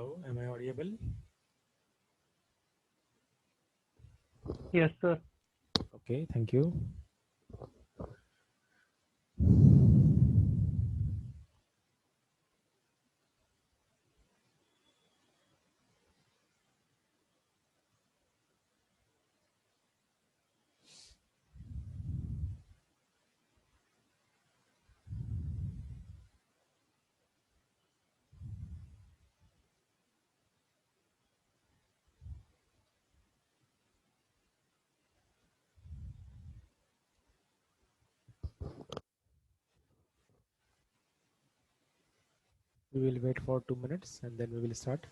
Hello, am I audible? Yes, sir. Okay, thank you. We will wait for 2 minutes and then we will start.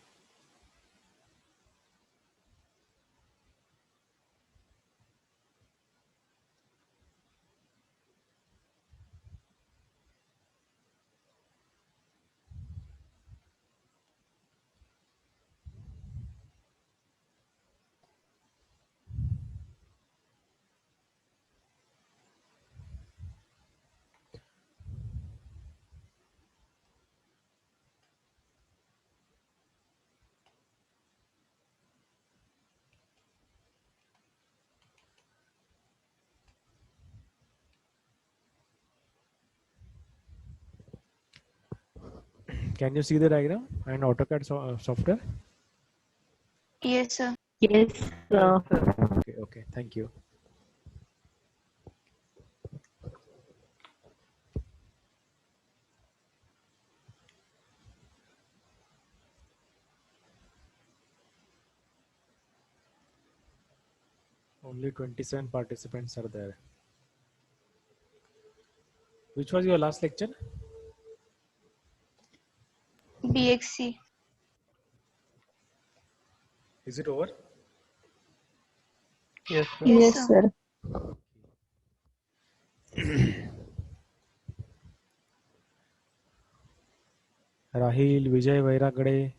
Can you see the diagram and AutoCAD software? Yes, sir. Yes, sir. Okay, thank you. Only 27 participants are there. Which was your last lecture? BXC. Is it over? Yes, sir. Yes, Yes, sir. sir. Rahil, Vijay, Vairagade,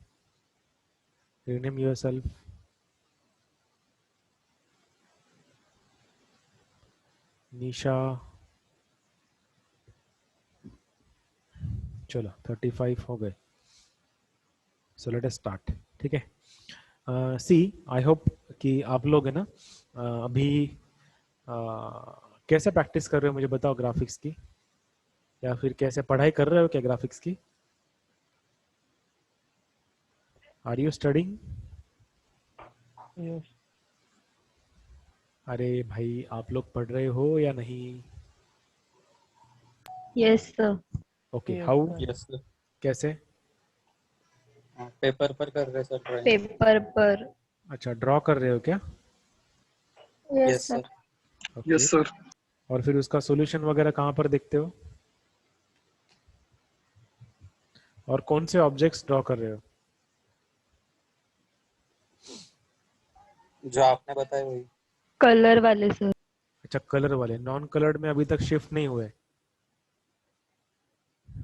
rename yourself. Nisha, चलो 35 हो गए. So let us start. ठीक है. सी I hope कि आप लोग है ना अभी कैसे प्रैक्टिस कर रहे हो मुझे बताओ ग्राफिक्स की, या फिर कैसे पढ़ाई कर रहे हो क्या ग्राफिक्स की? Are you studying? Yes. अरे भाई आप लोग पढ़ रहे हो या नहीं? Yes, sir. Okay, Yes, how? sir. Yes sir, कैसे? पेपर पर कर रहे सर ड्राइंग। पेपर पर. अच्छा, ड्रॉ कर रहे हो क्या? Yes, yes sir. Sir. Okay, yes sir. और फिर उसका सॉल्यूशन वगैरह कहाँ पर देखते हो, और कौन से ऑब्जेक्ट्स ड्रॉ कर रहे हो? जो आपने बताया वही। कलर वाले सर. अच्छा, कलर वाले. नॉन कलर्ड में अभी तक शिफ्ट नहीं हुए.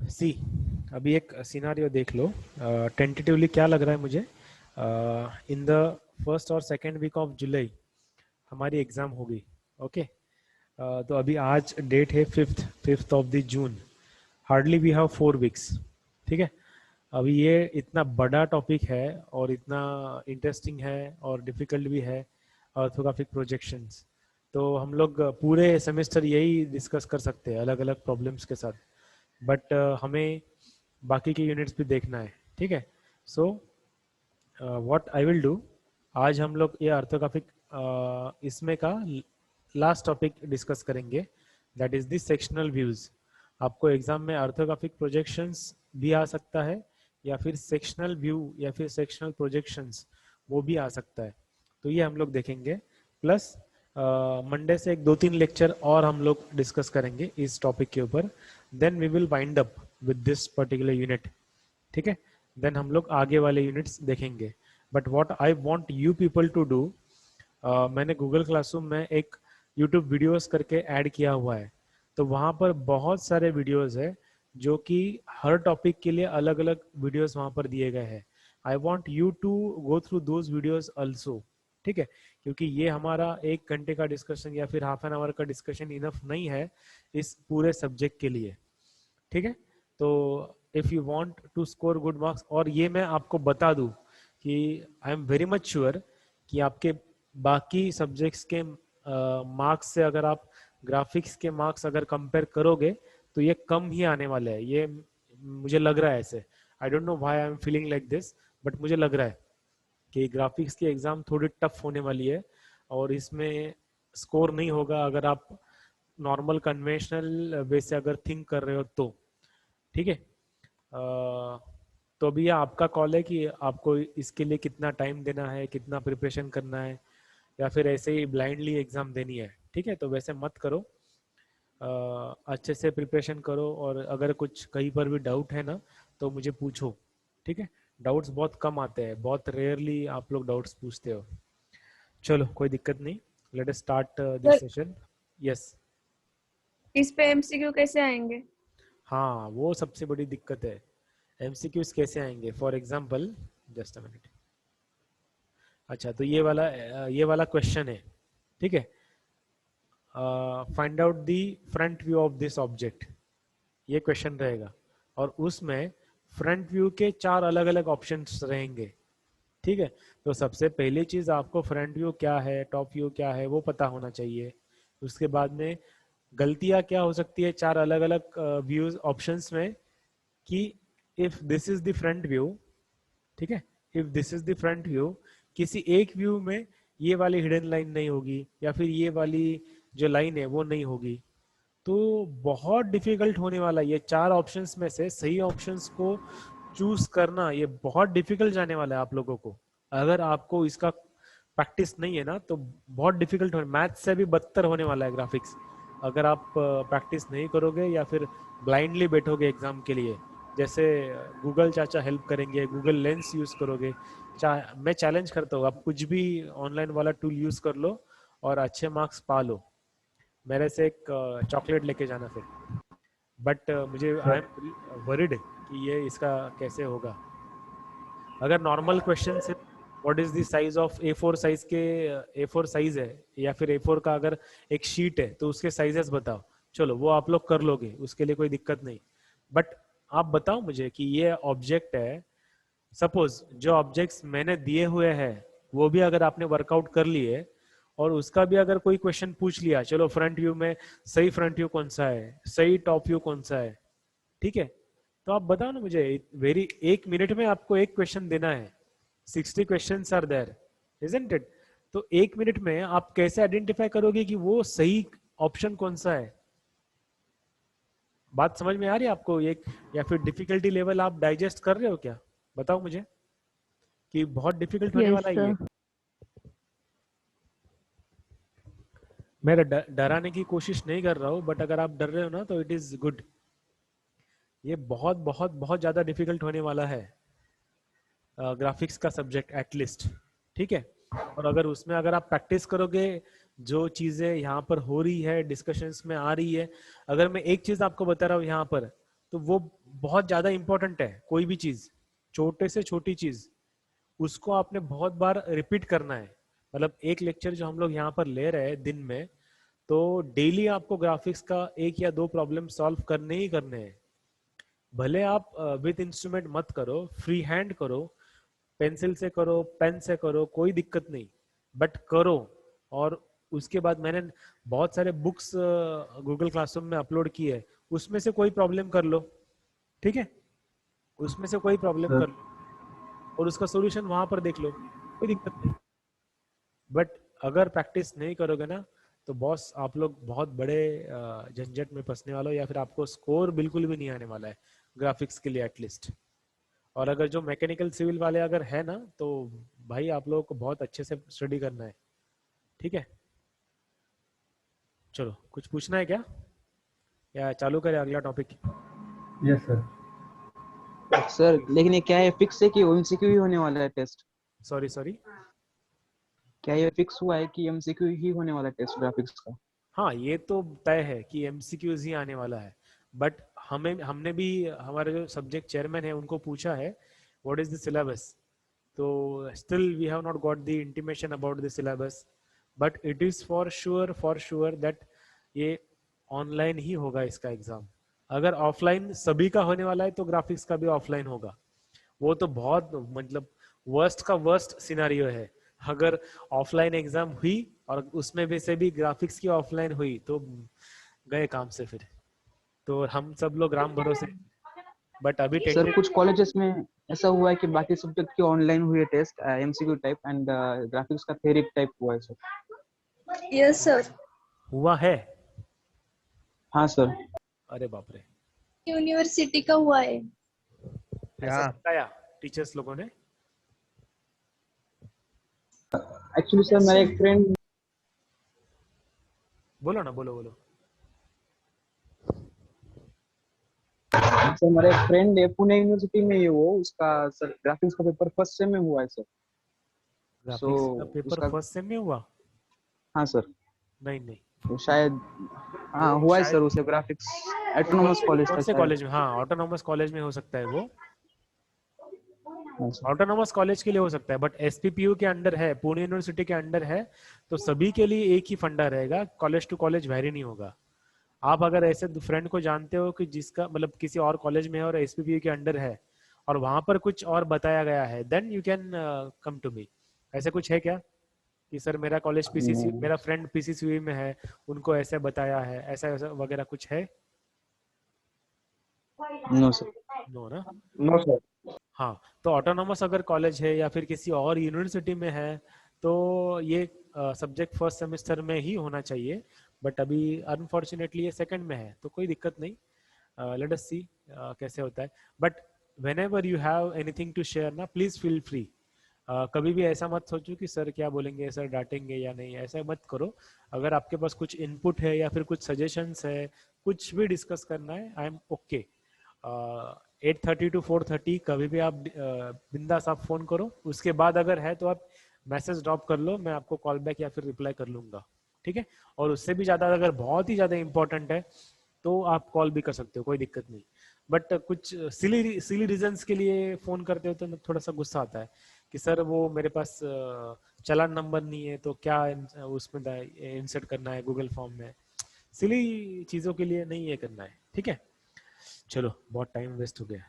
सी अभी एक सिनारियो देख लो. टेंटेटिवली क्या लग रहा है मुझे, इन द फर्स्ट और सेकेंड वीक ऑफ जुलाई हमारी एग्जाम होगी. ओके, तो अभी आज डेट है 5th of the June. Hardly we have 4 weeks. ठीक है. अभी ये इतना बड़ा टॉपिक है और इतना इंटरेस्टिंग है और डिफिकल्ट भी है, ऑर्थोग्राफिक प्रोजेक्शंस. तो हम लोग पूरे सेमेस्टर यही डिस्कस कर सकते हैं अलग अलग प्रॉब्लम्स के साथ, बट हमें बाकी के यूनिट्स भी देखना है. ठीक है. So what I will do, आज हम लोग ये ऑर्थोग्राफिक इसमें का लास्ट टॉपिक डिस्कस करेंगे, that is the sectional views. आपको एग्जाम में ऑर्थोग्राफिक प्रोजेक्शंस भी आ सकता है, या फिर सेक्शनल व्यू या फिर सेक्शनल प्रोजेक्शंस वो भी आ सकता है. तो ये हम लोग देखेंगे. प्लस मंडे से एक 2-3 लेक्चर और हम लोग डिस्कस करेंगे इस टॉपिक के ऊपर. Then we will wind up with this particular unit. ठीक है. देन हम लोग आगे वाले यूनिट्स देखेंगे. But what I want you people to do, मैंने गूगल क्लासरूम में एक यूट्यूब वीडियोस करके ऐड किया हुआ है. तो वहाँ पर बहुत सारे वीडियोस है जो कि हर टॉपिक के लिए अलग अलग वीडियोस वहाँ पर दिए गए हैं. I want you to go through those videos also. ठीक है. क्योंकि ये हमारा 1 घंटे का डिस्कशन या फिर हाफ एन आवर का डिस्कशन इनफ नहीं है इस पूरे सब्जेक्ट के लिए. ठीक है. तो if you want to score good marks, और ये मैं आपको बता दूं कि I am very much sure कि आपके बाकी सब्जेक्ट्स के मार्क्स से अगर आप ग्राफिक्स के मार्क्स अगर कंपेयर करोगे तो ये कम ही आने वाले हैं, ये मुझे लग रहा है ऐसे। I don't know why I am feeling like this, but मुझे लग रहा है कि ग्राफिक्स की एग्जाम थोड़ी टफ होने वाली है और इसमें स्कोर नहीं होगा अगर आप नॉर्मल कन्वेंशनल वे से अगर थिंक कर रहे हो तो। ठीक है, तो अभी ये आपका कॉल है कि आपको इसके लिए कितना टाइम देना है, कितना प्रिपरेशन करना है, या फिर ऐसे ही ब्लाइंडली एग्जाम देनी है। ठीक है, तो वैसे मत करो, अच्छे से प्रिपरेशन करो, और अगर कुछ कहीं पर भी डाउट है ना तो मुझे पूछो। ठीक है, डाउट्स बहुत कम आते हैं, बहुत रेयरली आप लोग डाउट्स पूछते हो। चलो कोई दिक्कत नहीं, late us start this session. Yes, इस पे एमसीक्यू कैसे आएंगे? हाँ वो सबसे बड़ी दिक्कत है, एमसीक्यूज कैसे आएंगे। For example, just a minute. अच्छा, तो ये वाला क्वेश्चन है, ठीक है। Find out the front view of this object, ये क्वेश्चन रहेगा, और उसमें फ्रंट व्यू के 4 अलग अलग ऑप्शंस रहेंगे। ठीक है, तो सबसे पहली चीज आपको फ्रंट व्यू क्या है, टॉप व्यू क्या है, वो पता होना चाहिए। उसके बाद में गलतियां क्या हो सकती है 4 अलग अलग व्यूज ऑप्शंस में, कि if this is the front view, ठीक है, if this is the front view, किसी एक व्यू में ये वाली हिडन लाइन नहीं होगी, या फिर ये वाली जो लाइन है वो नहीं होगी, तो बहुत डिफिकल्ट होने वाला है। ये 4 ऑप्शंस में से सही ऑप्शंस को चूज करना ये बहुत डिफिकल्ट जाने वाला है आप लोगों को। अगर आपको इसका प्रैक्टिस नहीं है ना तो बहुत डिफिकल्ट हो, मैथ से भी बदतर होने वाला है ग्राफिक्स, अगर आप प्रैक्टिस नहीं करोगे या फिर ब्लाइंडली बैठोगे एग्जाम के लिए। जैसे गूगल चाचा हेल्प करेंगे, गूगल लेंस यूज करोगे, मैं चैलेंज करता हूँ आप कुछ भी ऑनलाइन वाला टूल यूज कर लो और अच्छे मार्क्स पा लो। मेरे से एक चॉकलेट लेके जाना फिर, बट मुझे आई एम वरीड कि ये इसका कैसे होगा। अगर नॉर्मल क्वेश्चन से what is the size of A4 size के, A4 साइज है या फिर A4 का अगर एक शीट है तो उसके साइजेस बताओ, चलो वो आप लोग कर लोगे, उसके लिए कोई दिक्कत नहीं। बट आप बताओ मुझे कि ये ऑब्जेक्ट है, सपोज जो ऑब्जेक्ट्स मैंने दिए हुए हैं वो भी अगर आपने वर्कआउट कर लिए और उसका भी अगर कोई क्वेश्चन पूछ लिया, चलो फ्रंट व्यू में सही फ्रंट व्यू कौन सा है, सही टॉप व्यू कौन सा है, ठीक है, तो आप बताओ ना मुझे। वेरी 1 मिनट में आपको एक क्वेश्चन देना है, 60 questions are there, isn't it? तो 1 मिनट में आप कैसे आइडेंटिफाई करोगे कि वो सही ऑप्शन कौन सा है? बात समझ में आ रही है आपको? एक या फिर डिफिकल्टी लेवल आप डाइजेस्ट कर रहे हो क्या? बताओ मुझे कि बहुत डिफिकल्ट होने Yes, वाला है ये। sir. मैं डराने की कोशिश नहीं कर रहा हूँ, बट अगर आप डर रहे हो ना तो इट इज गुड। ये बहुत बहुत बहुत ज्यादा डिफिकल्ट होने वाला है ग्राफिक्स का सब्जेक्ट एटलीस्ट, ठीक है। और अगर उसमें अगर आप प्रैक्टिस करोगे, जो चीजें यहाँ पर हो रही है डिस्कशंस में आ रही है, अगर मैं एक चीज आपको बता रहा हूँ यहाँ पर, तो वो बहुत ज्यादा इंपॉर्टेंट है। कोई भी चीज, छोटे से छोटी चीज, उसको आपने बहुत बार रिपीट करना है। मतलब एक लेक्चर जो हम लोग यहाँ पर ले रहे हैं दिन में, तो डेली आपको ग्राफिक्स का 1 या 2 प्रॉब्लम सॉल्व करने ही करने हैं। भले आप विद इंस्ट्रूमेंट मत करो, फ्री हैंड करो, पेंसिल से करो, पेन से करो, कोई दिक्कत नहीं, बट करो। और उसके बाद मैंने बहुत सारे बुक्स गूगल क्लासरूम में अपलोड किए है, उसमें से कोई प्रॉब्लम कर लो, ठीक है, उसमें से कोई प्रॉब्लम कर लो और उसका सॉल्यूशन वहां पर देख लो, कोई दिक्कत नहीं। बट अगर प्रैक्टिस नहीं करोगे ना तो बॉस आप लोग बहुत बड़े झंझट में फंसने वाले हो, या फिर आपको स्कोर बिल्कुल भी नहीं आने वाला है ग्राफिक्स के लिए एटलीस्ट। और अगर जो मैकेनिकल सिविल वाले अगर है ना, तो भाई आप लोगों को बहुत अच्छे से स्टडी करना है, ठीक है। चलो कुछ पूछना है क्या, या चालू करें अगला टॉपिक? Yes sir. सर लेकिन ये क्या है, फिक्स है कि एमसीक्यू ही होने वाला है टेस्ट? सॉरी क्या ये फिक्स हुआ है कि एमसीक्यू ही होने वाला है टेस्ट ग्राफिक्स का? हाँ ये तो तय है कि एमसीक्यूज ही आने वाला है, बट हमने भी हमारे जो सब्जेक्ट चेयरमैन है उनको पूछा है व्हाट इज द सिलेबस, तो still we have not got the intimation about the syllabus, but it is for sure that ये ऑनलाइन ही होगा इसका एग्जाम। अगर ऑफलाइन सभी का होने वाला है तो ग्राफिक्स का भी ऑफलाइन होगा। वो तो बहुत मतलब वर्स्ट का वर्स्ट सिनेरियो है। अगर ऑफलाइन एग्जाम हुई और उसमें भी से भी ग्राफिक्स की ऑफलाइन हुई तो गए काम से फिर। तो हम सब लोग राम भरोसे, बट अभी सर टेंटेटिव कुछ कॉलेजेस में ऐसा हुआ है कि बाकी सब्जेक्ट की ऑनलाइन हुई test MCQ type and graphics का थ्योरी टाइप हुआ है सर। Yes sir. हुआ है। हाँ सर। अरे बाप रे, यूनिवर्सिटी का हुआ है। ऐसा बताया टीचर्स लोगों ने? एक्चुअली सर मेरा एक फ्रेंड, बोलो ना, बोलो बोलो। सर मेरा एक फ्रेंड है पुणे यूनिवर्सिटी में ही, वो उसका सर ग्राफिक्स का पेपर फर्स्ट सेम में हुआ है सर। ग्राफिक्स का पेपर उसका, फर्स्ट सेम में हुआ? हाँ सर, नहीं नहीं, तो शायद हाँ हुआ है सर उसे ग्राफिक्स ऑटोनॉमस कॉलेज कौन था से शायद। कॉलेज में? हाँ, ऑटोनॉमस कॉलेज में हो सकता है वो। हाँ सर। ऑटोनॉमस कॉलेज के लिए हो सकता है, बट एसपीपीयू के अंडर है, पुणे यूनिवर्सिटी के अंडर है, तो सभी के लिए एक ही फंडा रहेगा, कॉलेज टू कॉलेज वेरी नहीं होगा। आप अगर ऐसे फ्रेंड को जानते हो कि जिसका मतलब किसी और कॉलेज में है और एसपीपीयू के अंडर है और वहां पर कुछ और बताया गया है, then you can come to me. ऐसे कुछ है क्या कि सर मेरा कॉलेज पीसीसी, मेरा फ्रेंड पीसीसीयू में है, उनको ऐसे बताया है, ऐसा ऐसा वगैरह कुछ है? No sir. नो ना? No sir. हाँ, तो ऑटोनॉमस अगर कॉलेज है या फिर किसी और यूनिवर्सिटी में है तो ये सब्जेक्ट फर्स्ट सेमेस्टर में ही होना चाहिए, बट अभी अनफॉर्चुनेटली ये सेकंड में है, तो कोई दिक्कत नहीं। लेट अस सी कैसे होता है। But whenever you have anything to share ना, प्लीज फील फ्री। कभी भी ऐसा मत सोचो कि सर क्या बोलेंगे, सर डांटेंगे या नहीं, ऐसा मत करो। अगर आपके पास कुछ इनपुट है या फिर कुछ सजेशंस है, कुछ भी डिस्कस करना है, आई एम ओके। 8:30 to 4:30 कभी भी आप बिंदास आप फोन करो। उसके बाद अगर है तो आप मैसेज ड्रॉप कर लो, मैं आपको कॉल बैक या फिर रिप्लाई कर लूंगा, ठीक है? और उससे भी ज्यादा अगर बहुत ही ज्यादा इंपॉर्टेंट है तो आप कॉल भी कर सकते हो, कोई दिक्कत नहीं। बट कुछ सिली रीजंस के लिए फोन करते हो तो थोड़ा सा गुस्सा आता है कि सर वो मेरे पास चालान नंबर नहीं है तो क्या उसमें इंसर्ट करना है गूगल फॉर्म में। सिली चीजों के लिए नहीं ये करना है, ठीक है? चलो, बहुत टाइम वेस्ट हो गया।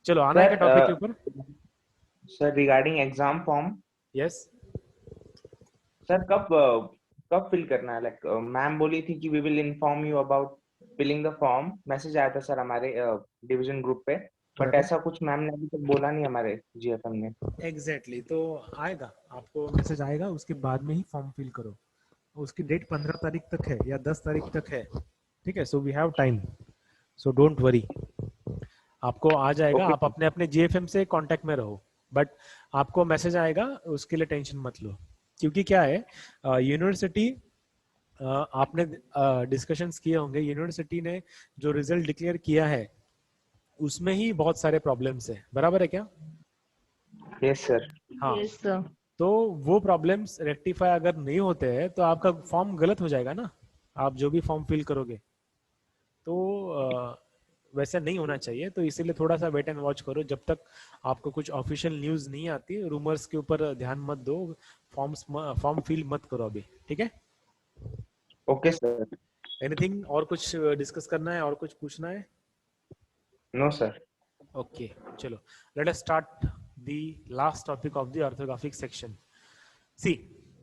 चलो आना है क्या टॉपिक के ऊपर? Sir regarding exam form, yes. Sir कब फिल करना है? लाइक मैम बोली थी कि we will inform you about filling the form. Message आया था सर हमारे डिवीजन ग्रुप पे, बट ऐसा कुछ मैम ने अभी तक बोला नहीं हमारे जीएफएम ने। एग्जैक्टली, तो आएगा, आपको मैसेज आएगा, उसके बाद में ही फॉर्म फिल करो। उसकी डेट 15 तारीख तक है या 10 तारीख तक है, ठीक है? So we have time, so don't worry. आपको आ जाएगा, Okay. आप अपने अपने जीएफएम से कांटेक्ट में रहो, बट आपको मैसेज आएगा, उसके लिए टेंशन मत लो। क्योंकि क्या है, यूनिवर्सिटी, आपने डिस्कशंस किए होंगे, यूनिवर्सिटी ने जो रिजल्ट डिक्लेयर किया है उसमें ही बहुत सारे प्रॉब्लम्स है, बराबर है क्या? Yes sir. हाँ, यस सर। तो वो प्रॉब्लम्स रेक्टिफाई अगर नहीं होते हैं तो आपका फॉर्म गलत हो जाएगा ना, आप जो भी फॉर्म फिल करोगे। तो वैसे नहीं होना चाहिए, तो इसीलिए थोड़ा सा वेट एंड वॉच करो जब तक आपको कुछ ऑफिशियल न्यूज नहीं आती। रूमर्स के ऊपर ध्यान मत दो, फॉर्म फिल मत करो अभी, ठीक है? Okay sir. एनीथिंग और कुछ डिस्कस करना है और कुछ पूछना है? No sir. ओके, चलो let us start the last topic of the orthographic section. See,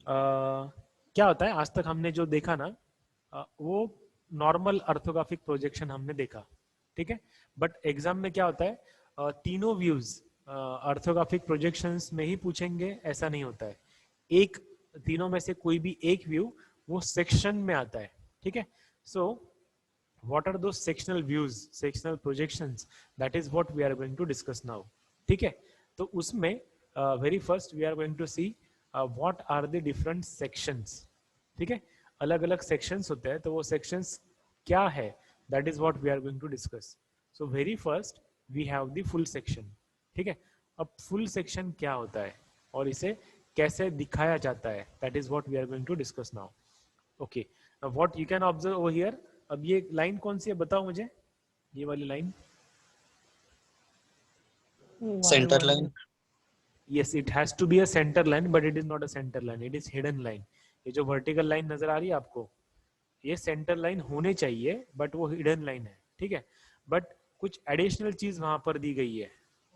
क्या होता है, आज तक हमने जो देखा ना, वो नॉर्मल ऑर्थोग्राफिक प्रोजेक्शन हमने देखा, ठीक है? बट एग्जाम में क्या होता है, तीनों व्यूज ऑर्थोग्राफिक प्रोजेक्शंस में ही पूछेंगे, ऐसा नहीं होता है। एक तीनों में से कोई भी एक व्यू वो सेक्शन में आता है, ठीक है? सो what are those sectional views, sectional projections, that is what we are going to discuss now, ठीक है? तो उसमें very first we are going to see what are the different sections, ठीक है? अलग अलग sections होते हैं, तो वो sections क्या है, that is what we are going to discuss. So very first we have the full section, ठीक है? अब full section क्या होता है और इसे कैसे दिखाया जाता है, that is what we are going to discuss now. Okay, now what you can observe over here, अब ये लाइन कौन सी है बताओ मुझे, ये वाली line? Centre line. Yes, it has to be a centre line, but it is not a centre line, it is hidden line. ये जो वर्टिकल लाइन नजर आ रही है आपको, ये सेंटर लाइन होने चाहिए, बट वो हिडन लाइन है, ठीक है? बट कुछ एडिशनल चीज वहां पर दी गई है.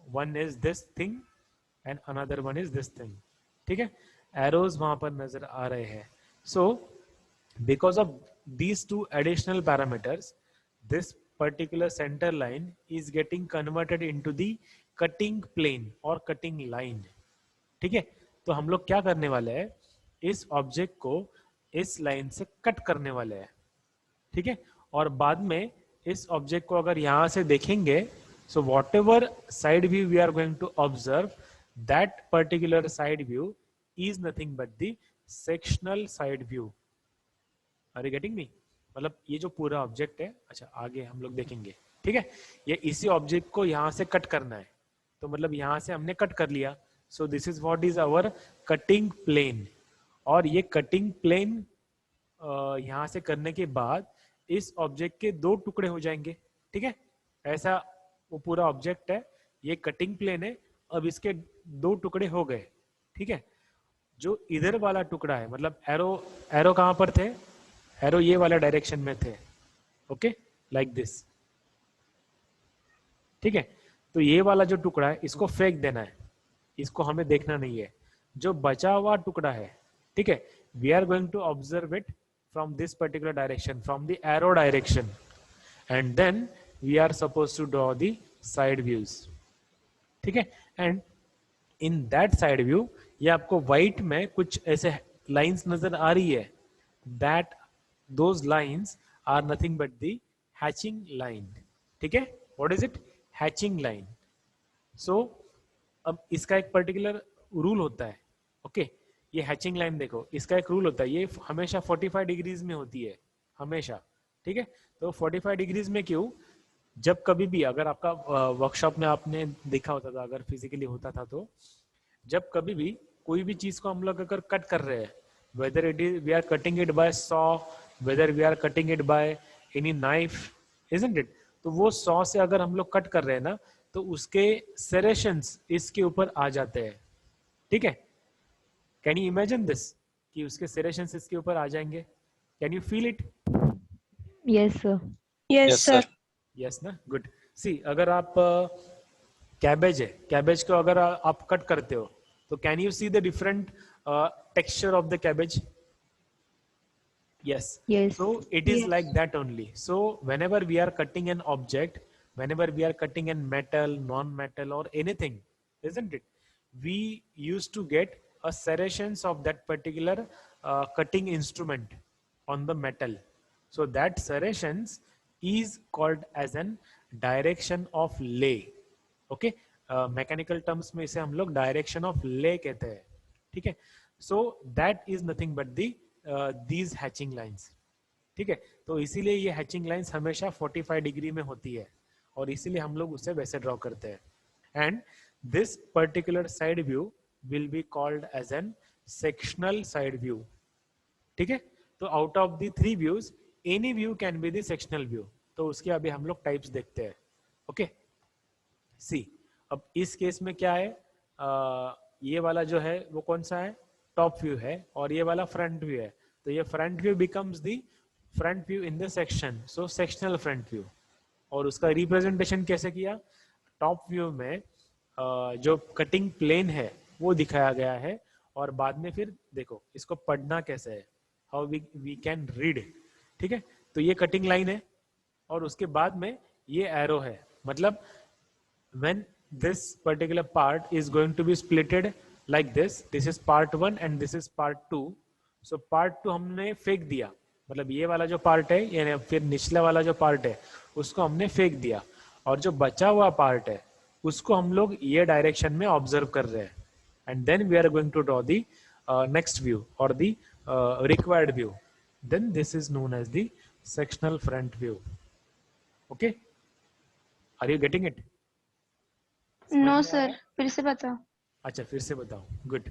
One is this thing and another one is this thing. ठीक है, एरोज वहां पर नजर आ रहे हैं. So because of these two additional parameters, this particular center line is getting converted into the cutting plane or cutting line. ठीक है, तो हम लोग क्या करने वाले हैं, इस ऑब्जेक्ट को इस लाइन से कट करने वाले हैं. ठीक है, और बाद में इस ऑब्जेक्ट को अगर यहां से देखेंगे, so whatever side view we are going to observe, that particular side view is nothing but the sectional side view. Are you getting me? मतलब ये जो पूरा ऑब्जेक्ट है, अच्छा आगे हम लोग देखेंगे. ठीक है, ये इसी ऑब्जेक्ट को यहाँ से कट करना है, तो मतलब यहाँ से हमने कट कर लिया. So this is what is our cutting plane. और ये कटिंग प्लेन यहाँ से करने के बाद इस ऑब्जेक्ट के दो टुकड़े हो जाएंगे. ठीक है, ऐसा वो पूरा ऑब्जेक्ट है, ये कटिंग प्लेन है, अब इसके दो टुकड़े हो गए. ठीक है, जो इधर वाला टुकड़ा है, मतलब एरो कहाँ पर थे, एरो ये वाला डायरेक्शन में थे. Okay, like this. ठीक है, तो ये वाला जो टुकड़ा है इसको फेंक देना है, इसको हमें देखना नहीं है. जो बचा हुआ टुकड़ा है, ठीक है, we are going to observe it from this particular direction, from the arrow direction, and then we are suppose to draw the side views. ठीक है, and in that side view ये आपको व्हाइट में कुछ ऐसे लाइंस नजर आ रही है, that those lines are nothing but the hatching line. ठीक है, what is it? Hatching line. So अब इसका एक पर्टिकुलर रूल होता है. ओके, ये हैचिंग लाइन देखो, इसका एक रूल होता है, ये हमेशा 45 डिग्रीज में होती है, हमेशा. ठीक है, तो 45 डिग्रीज में क्यों? जब कभी भी अगर आपका वर्कशॉप में आपने देखा होता था, अगर फिजिकली होता था, तो जब कभी भी कोई भी चीज को हम लोग अगर कट कर रहे हैं, whether it is we are cutting it by saw, whether we are cutting it by any knife, isn't it? तो वो saw से अगर हम लोग कट कर रहे हैं ना, तो उसके serrations इसके ऊपर आ जाते हैं. ठीक है, can you imagine this कि उसके serrations इसके ऊपर आ जाएंगे? Can you feel it? Yes, sir. Yes, Yes, sir. sir. Yes ना, good. See, अगर आप कैबेज है, कैबेज को अगर आप कट करते हो, तो can you see the different texture of the cabbage? Yes. Yes. So it is Yes. like that only. So whenever we are cutting an object, whenever we are cutting a metal, non-metal or anything, isn't it? We used to get a serrations of that particular cutting instrument on the metal. So that serrations is called as an direction of lay. Okay. Mechanical terms में इसे हम लोग direction of ले कहते हैं. ठीक है, so that is nothing but these hatching lines. ठीक है, तो इसीलिए ये हैचिंग लाइंस हमेशा 45 डिग्री में होती है, और इसीलिए हम लोग उसे वैसे ड्रॉ करते हैं. And this particular side view will be called as an sectional side view. ठीक है, तो out of the 3 views any view can be the sectional view. तो उसके अभी हम लोग टाइप्स देखते हैं. ओके, सी अब इस केस में क्या है, ये वाला जो है वो कौन सा है, टॉप व्यू है, और ये वाला फ्रंट व्यू है. तो ये front view becomes the front view in the section, so sectional front view. और उसका रिप्रेजेंटेशन कैसे किया, टॉप व्यू में जो कटिंग प्लेन है वो दिखाया गया है, और बाद में फिर देखो इसको पढ़ना कैसे है, हाउ वी कैन रीड. ठीक है, तो ये कटिंग लाइन है, और उसके बाद में ये एरो है. मतलब when this particular part is going to be splitted like this is part 1 and this is part 2. so part 2 हमने फेंक दिया, मतलब ये वाला जो पार्ट है, यानी फिर निचला वाला जो पार्ट है उसको हमने फेंक दिया, और जो बचा हुआ पार्ट है उसको हम लोग ये डायरेक्शन में ऑब्जर्व कर रहे हैं. And then we are going to draw the next view और the required view. Then this is known as the sectional front view. Okay, are you getting it? No sir, फिर से बताओ. अच्छा, फिर से बताओ. गुड.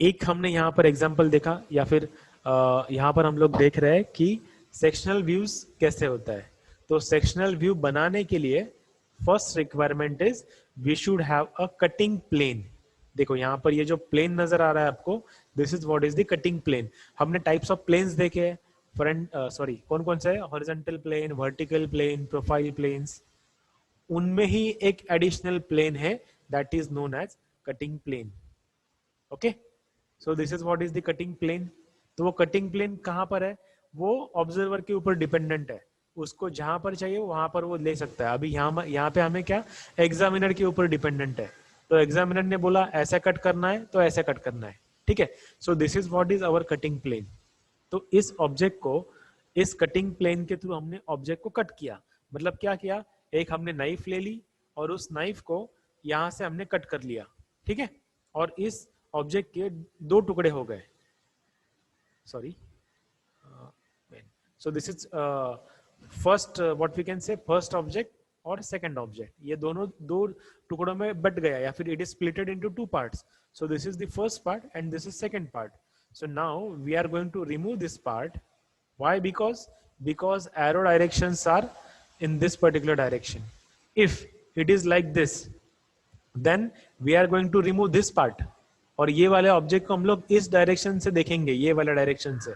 एक हमने यहाँ पर एग्जांपल देखा, या फिर यहाँ पर हम लोग देख रहे हैं कि सेक्शनल व्यूज कैसे होता है. तो सेक्शनल व्यू बनाने के लिए first requirement is we should have a cutting plane. देखो यहाँ पर ये जो प्लेन नजर आ रहा है आपको, this is what is the cutting plane. हमने टाइप्स ऑफ प्लेन्स देखे हैं, फ्रंट सॉरी कौन कौन सा है, horizontal plane, vertical plane, profile planes, उनमें ही एक एडिशनल प्लेन है that is known as cutting plane. Okay, so this is what is the cutting plane. तो वो कटिंग प्लेन कहाँ पर है, वो ऑब्जर्वर के ऊपर डिपेंडेंट है, उसको जहां पर चाहिए वहां पर वो ले सकता है. अभी यहाँ पे हमें क्या, एग्जामिनर के ऊपर डिपेंडेंट है. तो एग्जामिनर ने बोला ऐसा कट करना है तो ऐसा कट करना है. ठीक है, so this is what is our cutting plane. तो इस ऑब्जेक्ट को इस कटिंग प्लेन के थ्रू हमने ऑब्जेक्ट को कट किया. मतलब क्या किया, एक हमने नाइफ ले ली और उस नाइफ को यहां से हमने कट कर लिया. ठीक है, और इस ऑब्जेक्ट के दो टुकड़े हो गए. Sorry, so this is first what we can say first object और सेकंड ऑब्जेक्ट. ये दोनों दो टुकड़ों में बट गया या फिर it is splitted into two parts. So this is the first part and this is second part. So now we are going to remove this part. Why? Because arrow directions are in this particular direction. If it is like this, then we are going to remove this part. और ये वाले object को हम लोग इस direction से देखेंगे, ये वाला डायरेक्शन से.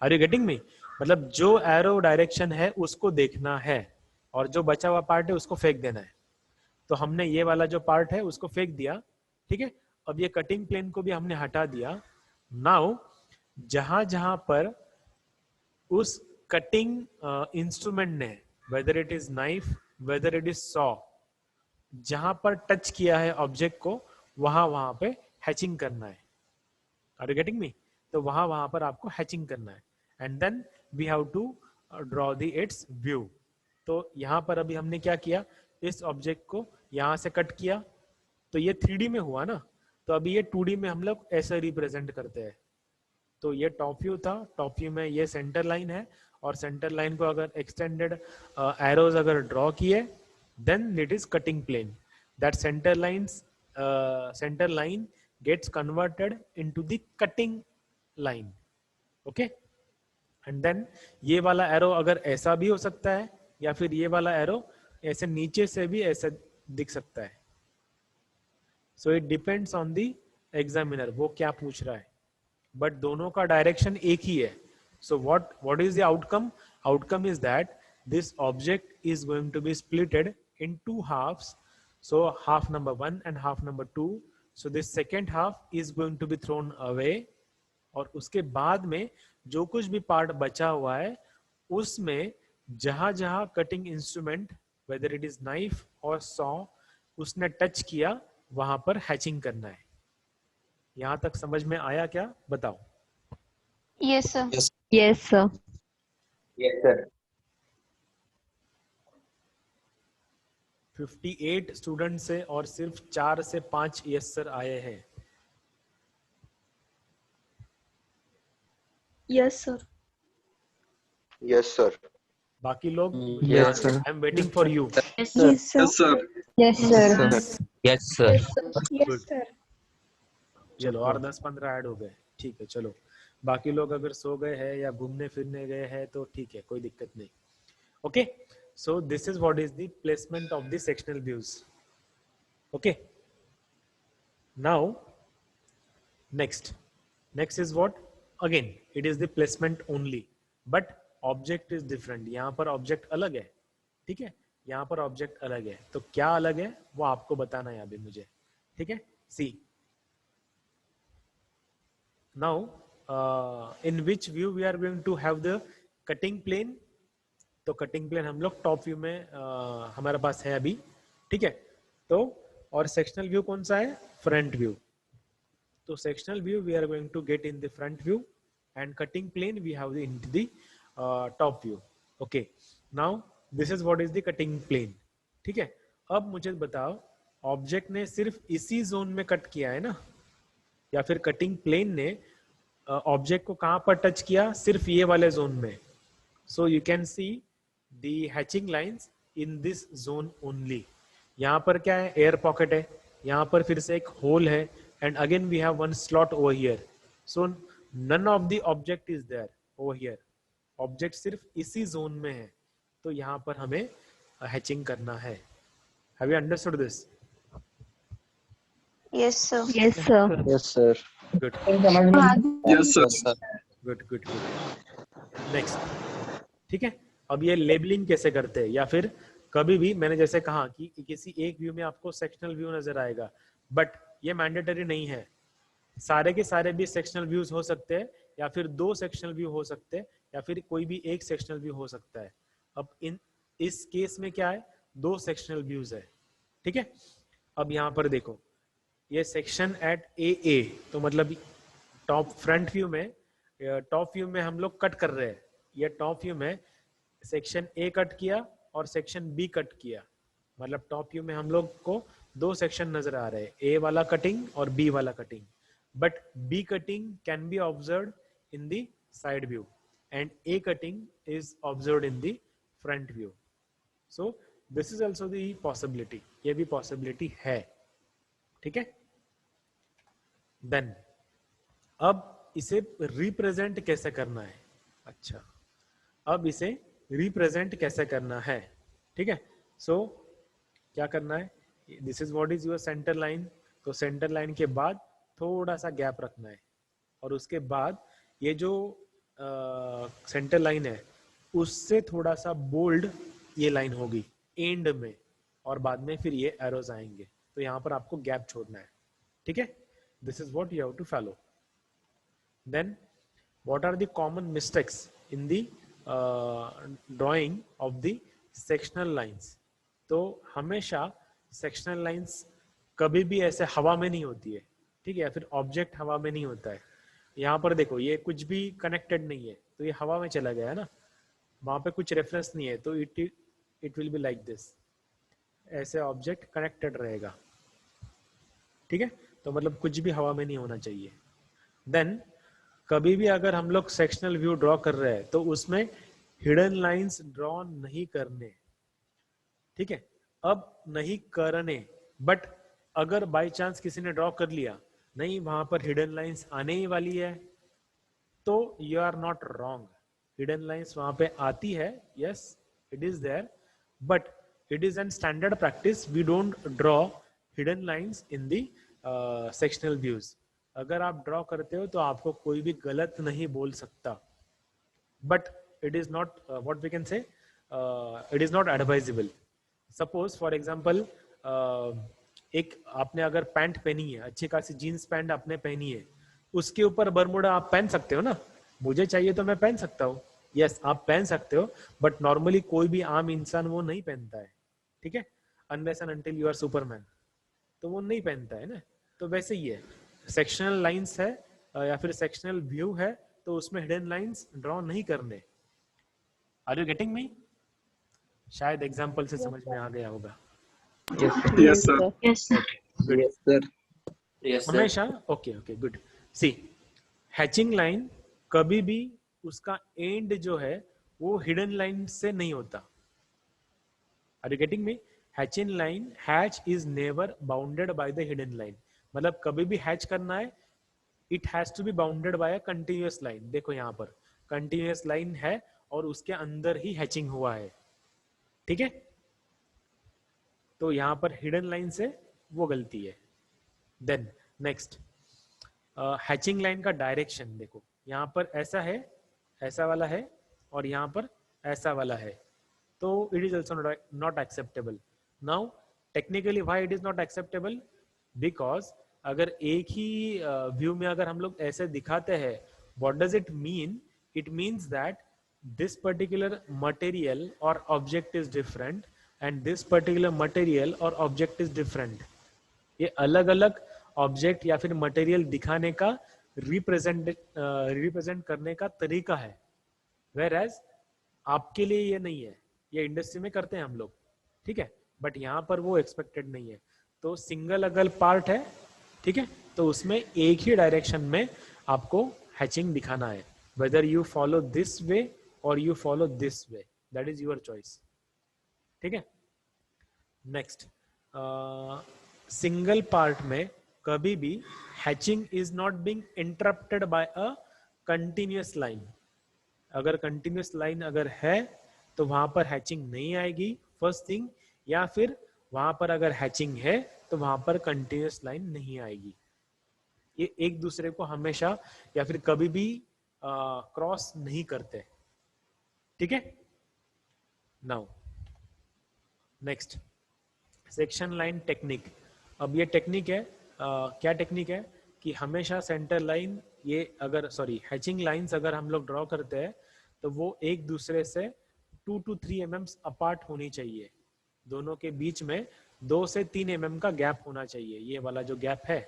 Are you getting me? मतलब जो एरो डायरेक्शन है उसको देखना है और जो बचा हुआ पार्ट है उसको फेंक देना है. तो हमने ये वाला जो पार्ट है उसको फेंक दिया. ठीक है, अब ये कटिंग प्लेन को भी हमने हटा दिया. नाउ जहां जहां पर उस कटिंग इंस्ट्रूमेंट ने, whether it is knife, whether it is saw, जहां पर टच किया है ऑब्जेक्ट को, वहां पे हैचिंग करना है. Are you getting me? तो वहां पर आपको हैचिंग करना है. And then we have to draw the its view. तो यहाँ पर अभी हमने क्या किया, इस ऑब्जेक्ट को यहाँ से कट किया, तो ये 3D में हुआ ना. तो अभी ये 2D में हम लोग ऐसे रिप्रेजेंट करते हैं. तो ये टॉप व्यू था, टॉप व्यू में ये सेंटर लाइन है और सेंटर लाइन को अगर एक्सटेंडेड एरोज अगर ड्रॉ किए, then it is cutting plane. That centre line gets converted into the cutting line. Okay, and then ये वाला एरो अगर ऐसा भी हो सकता है या फिर ये वाला एरो ऐसे नीचे से भी ऐसे दिख सकता है. So it depends on the examiner, वो क्या पूछ रहा है, बट दोनों का डायरेक्शन एक ही है. So what is the outcome? Outcome is that this object is going to be splitted in two halves. So half number 1 and half number 2. So this second half is going to be thrown away. और उसके बाद में जो कुछ भी part बचा हुआ है उसमें जहां जहां cutting instrument, whether it is knife और सॉ, उसने टच किया, वहां पर हैचिंग करना है. यहां तक समझ में आया क्या, बताओ? Yes, sir. Yes, sir. Yes, sir. 58 student से और सिर्फ 4 से 5 यस सर आए हैं. Yes, sir. Yes, sir. बाकी लोग? Yes, sir. I am waiting for you. Yes, sir. Yes, sir. Yes, sir. Yes, sir. Yes, sir. चलो और 10-15 ऐड हो गए. ठीक है, चलो बाकी लोग अगर सो गए हैं या घूमने फिरने गए हैं तो ठीक है, कोई दिक्कत नहीं. Okay, so this is what is the placement of the sectional views. Okay, now next is what, again it is the placement only, but object is different. यहाँ पर ऑब्जेक्ट अलग है. ठीक है, यहाँ पर ऑब्जेक्ट अलग है. तो क्या अलग है वो आपको बताना है अभी मुझे. ठीक है, सी now in which view we are going to have the cutting plane. तो कटिंग प्लेन हम लोग टॉप व्यू में हमारे पास है अभी. ठीक है, तो और सेक्शनल व्यू कौन सा है, फ्रंट व्यू. तो sectional view we are going to get in the front view and cutting plane we have in the top view. Okay, now this is what is the cutting plane. ठीक है, अब मुझे बताओ, object ने सिर्फ इसी zone में cut किया है ना, या फिर कटिंग प्लेन ने ऑब्जेक्ट को कहां पर टच किया, सिर्फ ये वाले जोन में. So you can see the hatching lines in this zone only. यहाँ पर क्या है, एयर पॉकेट है, यहाँ पर फिर से एक होल है, and again we have one slot over here. So none of the object is there over here. Object सिर्फ इसी जोन में है, तो यहाँ पर हमें हैचिंग करना है. Have you understood this? Yes, sir. Yes, sir. Yes, sir. Good Yes, sir. Good good good. Next, ठीक है। अब ये लेबलिंग कैसे करते हैं, या फिर कभी भी मैंने जैसे कहा कि किसी एक व्यू में आपको सेक्शनल व्यू नजर आएगा, बट ये मैंडेटरी नहीं है। सारे के सारे भी सेक्शनल व्यूज हो सकते हैं, या फिर 2 सेक्शनल व्यू हो सकते हैं, या फिर कोई भी एक सेक्शनल व्यू हो सकता है। अब इस केस में क्या है, 2 सेक्शनल व्यूज है, ठीक है। अब यहाँ पर देखो, ये सेक्शन एट ए, तो मतलब टॉप फ्रंट व्यू में, टॉप व्यू में हम लोग कट कर रहे हैं। ये टॉप व्यू में सेक्शन ए कट किया और सेक्शन बी कट किया, मतलब टॉप व्यू में हम लोग को 2 सेक्शन नजर आ रहे हैं, ए वाला कटिंग और बी वाला cutting. But B cutting can be observed in the side view and A cutting is observed in the front view. So this is also the possibility. ये भी possibility है, ठीक है। Then अब इसे represent कैसे करना है? अच्छा, अब इसे represent कैसे करना है, ठीक है। So क्या करना है? This is what is your center line. तो center line के बाद थोड़ा सा गैप रखना है, और उसके बाद ये जो सेंटर लाइन है उससे थोड़ा सा बोल्ड ये लाइन होगी एंड में, और बाद में फिर ये एरोज आएंगे। तो यहाँ पर आपको गैप छोड़ना है, ठीक है। This is what you have to follow. Then what are the common mistakes in the drawing of the sectional lines. तो हमेशा सेक्शनल लाइंस कभी भी ऐसे हवा में नहीं होती है, ठीक है, या फिर ऑब्जेक्ट हवा में नहीं होता है। यहाँ पर देखो, ये कुछ भी कनेक्टेड नहीं है, तो ये हवा में चला गया है ना, वहां पे कुछ रेफरेंस नहीं है, तो it will be like this, ऐसे ऑब्जेक्ट कनेक्टेड रहेगा, ठीक है। तो मतलब कुछ भी हवा में नहीं होना चाहिए। देन कभी भी अगर हम लोग सेक्शनल व्यू ड्रॉ कर रहे हैं तो उसमें हिडन लाइंस ड्रॉ नहीं करने, ठीक है। अब नहीं करने, बट अगर बाय चांस किसी ने ड्रॉ कर लिया, नहीं वहां पर हिडन लाइंस आने ही वाली है, तो you are not wrong. Hidden lines वहां पे आती है, yes it is there, but it is an standard practice, we don't draw hidden lines in the sectional views. अगर आप ड्रॉ करते हो तो आपको कोई भी गलत नहीं बोल सकता, but it is not what we can say, it is not advisable. Suppose for example, एक आपने अगर पैंट पहनी है, अच्छी खासी जीन्स पैंट आपने पहनी है, उसके ऊपर बरमूडा आप पहन सकते हो ना, मुझे चाहिए तो मैं पहन सकता हूँ, यस आप पहन सकते हो, बट नॉर्मली कोई भी आम इंसान वो नहीं पहनता है, ठीक है, unless and until you are Superman, तो वो नहीं पहनता है ना। तो वैसे ही है, सेक्शनल लाइंस है या फिर सेक्शनल व्यू है, तो उसमें हिडन लाइंस ड्रॉ नहीं करने। Are you getting me? शायद एग्जाम्पल से समझ में आ गया होगा। Yes, sir. Yes. Good. Yes, sir. Yes, sir. हमेशा ओके गुड। सी, हैचिंग लाइन कभी भी उसका एंड जो है वो हिडन लाइन से नहीं होता। Are you getting me? Hatching line, hatch is never bounded by the hidden line. मतलब कभी भी हैच करना है, it has to be bounded by a continuous line. देखो यहाँ पर कंटिन्यूअस लाइन है और उसके अंदर ही हैचिंग हुआ है, ठीक है। तो यहाँ पर हिडन लाइन से वो गलती है। देन नेक्स्ट, हैचिंग लाइन का डायरेक्शन देखो, यहाँ पर ऐसा है, ऐसा वाला है, और यहाँ पर ऐसा वाला है, तो it is also not acceptable. Now technically why it is not acceptable? Because अगर एक ही व्यू में अगर हम लोग ऐसे दिखाते हैं, what does it mean? It means that this particular material और object is different and this particular material or object is different। ये अलग अलग ऑब्जेक्ट या फिर मटेरियल दिखाने का रिप्रेजेंट करने का तरीका है, whereas आपके लिए ये नहीं है, ये इंडस्ट्री में करते हैं हम लोग, ठीक है, बट यहाँ पर वो एक्सपेक्टेड नहीं है। तो सिंगल अगर पार्ट है, ठीक है, तो उसमें एक ही डायरेक्शन में आपको हैचिंग दिखाना है, whether you follow this way और you follow this way, that is your choice, ठीक है। नेक्स्ट, सिंगल पार्ट में कभी भी hatching is not being interrupted by a continuous line. अगर कंटिन्यूअस लाइन अगर है तो वहां पर हैचिंग नहीं आएगी, फर्स्ट थिंग, या फिर वहां पर अगर हैचिंग है तो वहां पर कंटिन्यूअस लाइन नहीं आएगी। ये एक दूसरे को हमेशा या फिर कभी भी क्रॉस नहीं करते, ठीक है। Now next section line technique. अब ये टेक्निक है, क्या टेक्निक है कि हमेशा सेंटर लाइन ये अगर हैचिंग लाइंस अगर हम लोग ड्रॉ करते हैं तो वो एक दूसरे से 2 to 3 mm अपार्ट होनी चाहिए। दोनों के बीच में 2 से 3 mm का गैप होना चाहिए। ये वाला जो गैप है,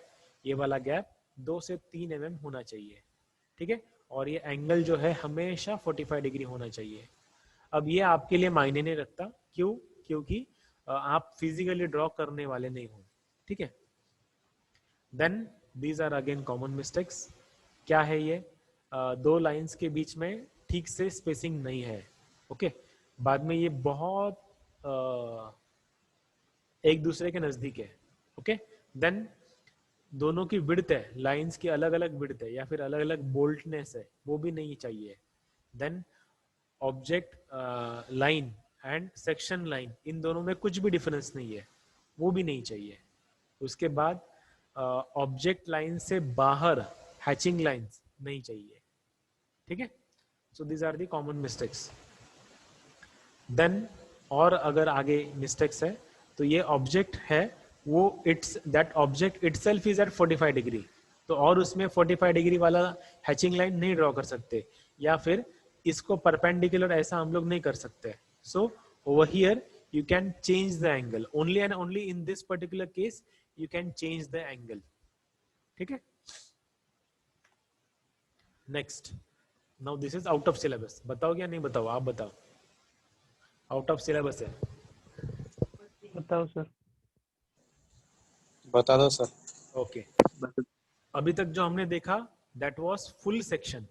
ये वाला गैप 2 से 3 mm होना चाहिए, ठीक है। और ये एंगल जो है हमेशा 45 डिग्री होना चाहिए। अब ये आपके लिए मायने नहीं रखता, क्यों? क्योंकि आप फिजिकली ड्रॉ करने वाले नहीं हो, ठीक है। Then these are again common mistakes. क्या है ये? दो लाइंस के बीच में ठीक से स्पेसिंग नहीं है, ओके। बाद में ये बहुत एक दूसरे के नजदीक है, ओके। देन दोनों की विड्थ है, लाइंस की अलग अलग विड्थ है या फिर अलग अलग बोल्टनेस है, वो भी नहीं चाहिए। Then object line and section line, इन दोनों में कुछ भी डिफरेंस नहीं है, वो भी नहीं चाहिए। उसके बाद ऑब्जेक्ट लाइन से बाहर हैचिंग लाइंस नहीं चाहिए, ठीक है। So these are the common mistakes. देन और अगर आगे मिस्टेक्स है तो ये ऑब्जेक्ट है वो that object itself is at 45 degree, तो और उसमें 45 डिग्री वाला हैचिंग लाइन नहीं ड्रॉ कर सकते, या फिर इसको परपेंडिकुलर ऐसा हम लोग नहीं कर सकते। So over here you can change the angle, only and only in this particular case you can change the angle, ठीक है। next, now this is out of syllabus, बताओ क्या नहीं बताओ, आप बताओ। आउट ऑफ सिलेबस है, बताओ सर। बता दो सर। ओके। अभी तक जो हमने देखा that was full section,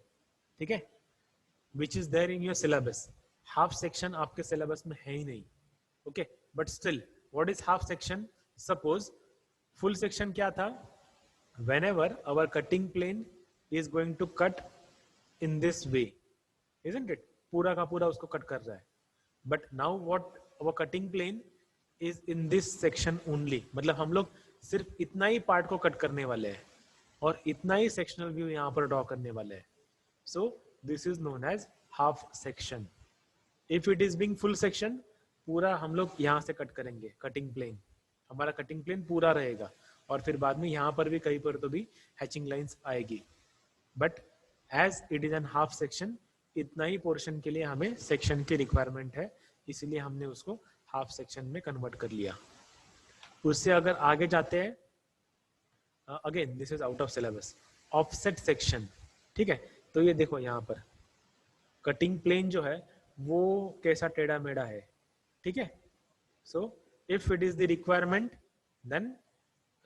ठीक है, which is there in your syllabus। Half section आपके सिलेबस में है ही नहीं, okay. But still what is half section? Suppose full section क्या था? whenever our cutting plane is going to cut in this way, isn't it? पूरा का पूरा उसको कट कर रहा है। but now what our cutting plane is in this section only, मतलब हम लोग सिर्फ इतना ही पार्ट को कट करने वाले हैं और इतना ही सेक्शनल व्यू यहाँ पर ड्रॉ करने वाले हैं। so this is known as half section। if it is being full section, पूरा हम लोग यहाँ से कट करेंगे, कटिंग प्लेन, हमारा कटिंग प्लेन पूरा रहेगा और फिर बाद में यहाँ पर भी कहीं पर तो भी हैचिंग लाइंस आएगी। But as it is an half section, इतना ही पोर्शन के लिए हमें सेक्शन की रिक्वायरमेंट है, इसलिए हमने उसको हाफ सेक्शन में कन्वर्ट कर लिया। उससे अगर आगे जाते हैं, again this is out of syllabus, offset section, ठीक है। तो ये देखो यहाँ पर कटिंग प्लेन जो है वो कैसा टेढ़ा मेढ़ा है, ठीक है। So if it is the requirement then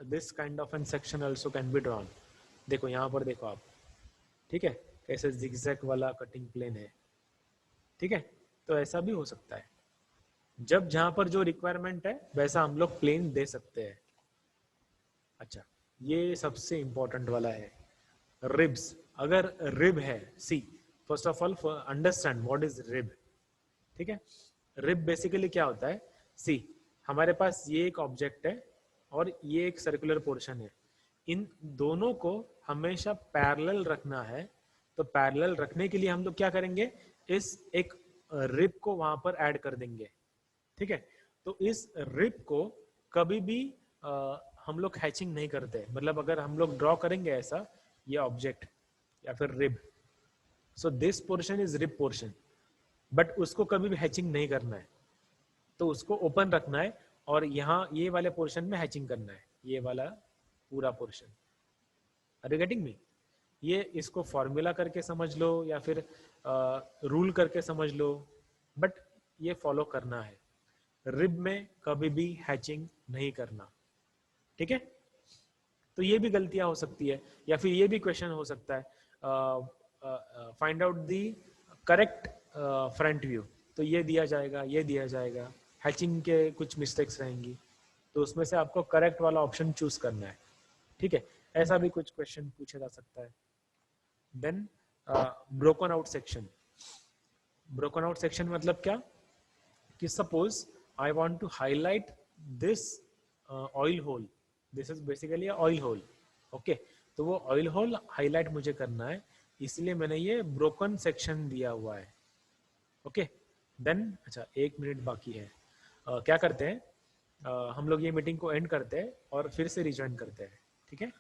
this kind of an section also can be drawn. देखो यहाँ पर देखो आप, ठीक है, कैसे जिगजैग वाला कटिंग प्लेन है, ठीक है। तो ऐसा भी हो सकता है, जब जहां पर जो रिक्वायरमेंट है वैसा हम लोग प्लेन दे सकते हैं। अच्छा, ये सबसे इंपॉर्टेंट वाला है, रिब्स। अगर रिब है, see first of all understand what is rib, ठीक है। रिब बेसिकली क्या होता है? सी, हमारे पास ये एक ऑब्जेक्ट है और ये एक सर्कुलर पोर्शन है, इन दोनों को हमेशा पैरेलल रखना है। तो पैरेलल रखने के लिए हम लोग क्या करेंगे, इस एक रिब को वहां पर ऐड कर देंगे, ठीक है। तो इस रिब को कभी भी हम लोग हैचिंग नहीं करते, मतलब अगर हम लोग ड्रॉ करेंगे ऐसा ये ऑब्जेक्ट या फिर rib, so this portion is rib portion, but उसको कभी भी हैचिंग नहीं करना है, तो उसको ओपन रखना है और यहाँ ये वाले पोर्शन में हैचिंग करना है, ये वाला पूरा portion. Are you getting me? ये इसको फॉर्मूला करके समझ लो या फिर रूल करके समझ लो, बट ये फॉलो करना है। रिब में कभी भी हैचिंग नहीं करना, ठीक है। तो ये भी गलतियां हो सकती है, या फिर ये भी क्वेश्चन हो सकता है, find out the correct front view, तो ये दिया जाएगा, ये दिया जाएगा, हैचिंग के कुछ मिस्टेक्स रहेंगी, तो उसमें से आपको करेक्ट वाला ऑप्शन चूज करना है, ठीक है। ऐसा भी कुछ क्वेश्चन पूछा जा सकता है। Then broken out section. Broken out section मतलब क्या कि suppose I want to highlight this oil hole, this is basically oil hole, okay. तो वो ऑयल होल हाईलाइट मुझे करना है, इसलिए मैंने ये ब्रोकन सेक्शन दिया हुआ है, ओके देन अच्छा 1 मिनट बाकी है। क्या करते हैं हम लोग ये मीटिंग को एंड करते हैं और फिर से रिज्वाइन करते हैं, ठीक है।